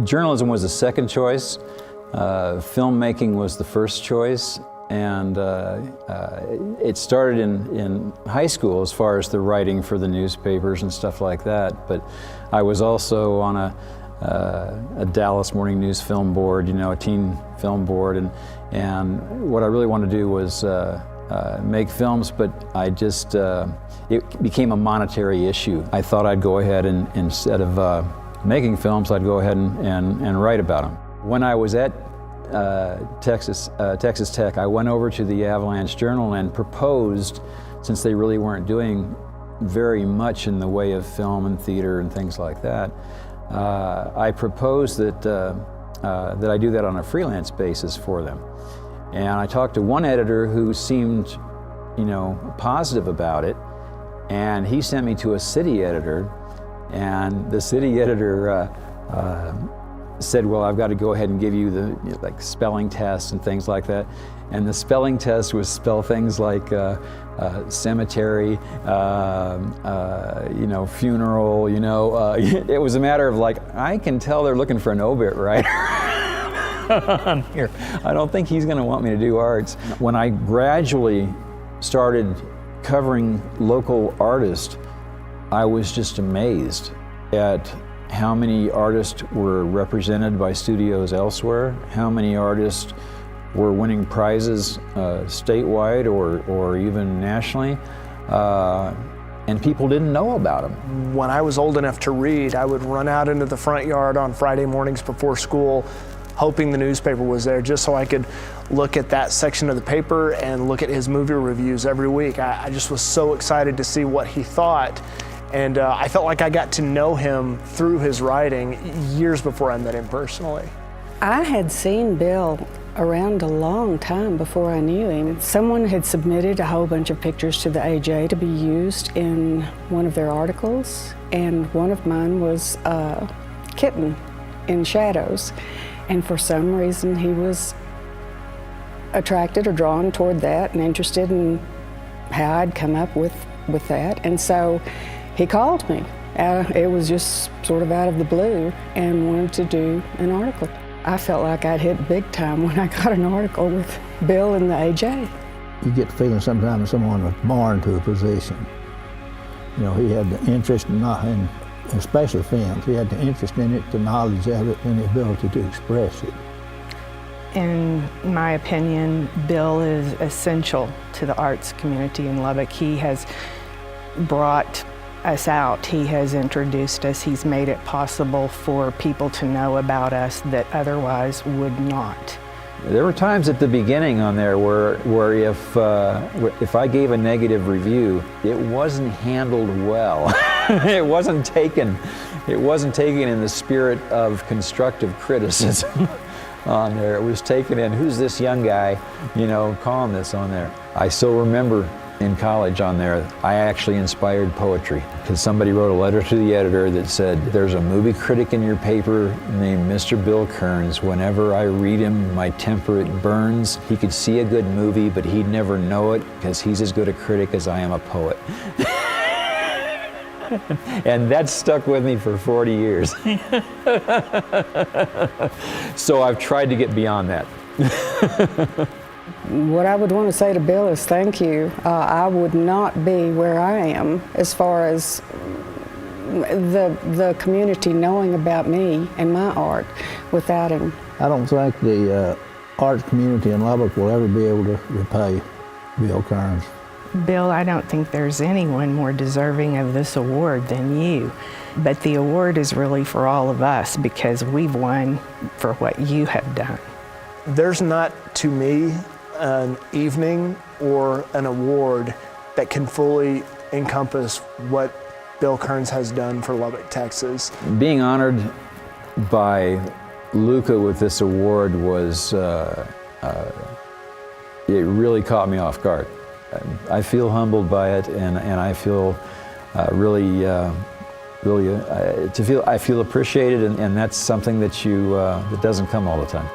Journalism was the second choice. Filmmaking was the first choice. And it started in high school as far as the writing for the newspapers and stuff like that. But I was also on a Dallas Morning News film board, a teen film board. And what I really wanted to do was make films, but it became a monetary issue. I thought I'd go ahead and instead of making films, I'd go ahead and write about them. When I was at Texas Tech, I went over to the Avalanche-Journal and proposed, since they really weren't doing very much in the way of film and theater and things like that, I proposed that I do that on a freelance basis for them. And I talked to one editor who seemed, positive about it, and he sent me to a city editor, and the city editor said, well, I've got to go ahead and give you the spelling tests and things like that. And the spelling test was spell things like cemetery, funeral, it was a matter of I can tell they're looking for an obit writer on here. I don't think he's going to want me to do arts. When I gradually started covering local artists, I was just amazed at how many artists were represented by studios elsewhere, how many artists were winning prizes statewide or even nationally, and people didn't know about them. When I was old enough to read, I would run out into the front yard on Friday mornings before school, hoping the newspaper was there just so I could look at that section of the paper and look at his movie reviews every week. I just was so excited to see what he thought. And I felt like I got to know him through his writing years before I met him personally. I had seen Bill around a long time before I knew him. Someone had submitted a whole bunch of pictures to the AJ to be used in one of their articles, and one of mine was a kitten in shadows. And for some reason he was attracted or drawn toward that and interested in how I'd come up with that. And so he called me. It was just sort of out of the blue and wanted to do an article. I felt like I'd hit big time when I got an article with Bill in the AJ. You get the feeling sometimes someone was born to a position. He had the interest in especially films. He had the interest in it, the knowledge of it, and the ability to express it. In my opinion, Bill is essential to the arts community in Lubbock. He has brought us out. He has introduced us. He's made it possible for people to know about us that otherwise would not. There were times at the beginning on there where if I gave a negative review, it wasn't handled well. It wasn't taken in the spirit of constructive criticism on there. It was taken in, who's this young guy, calling this on there. I still remember in college on there, I actually inspired poetry because somebody wrote a letter to the editor that said, there's a movie critic in your paper named Mr. Bill Kerns. Whenever I read him, my temper, it burns. He could see a good movie, but he'd never know it because he's as good a critic as I am a poet. And that stuck with me for 40 years. So I've tried to get beyond that. What I would want to say to Bill is thank you. I would not be where I am as far as the community knowing about me and my art without him. I don't think the arts community in Lubbock will ever be able to repay Bill Kerns. Bill, I don't think there's anyone more deserving of this award than you. But the award is really for all of us because we've won for what you have done. There's not, to me, an evening or an award that can fully encompass what Bill Kerns has done for Lubbock, Texas. Being honored by Luca with this award was, it really caught me off guard. I feel humbled by it, and I feel I feel appreciated, and that's something that that doesn't come all the time.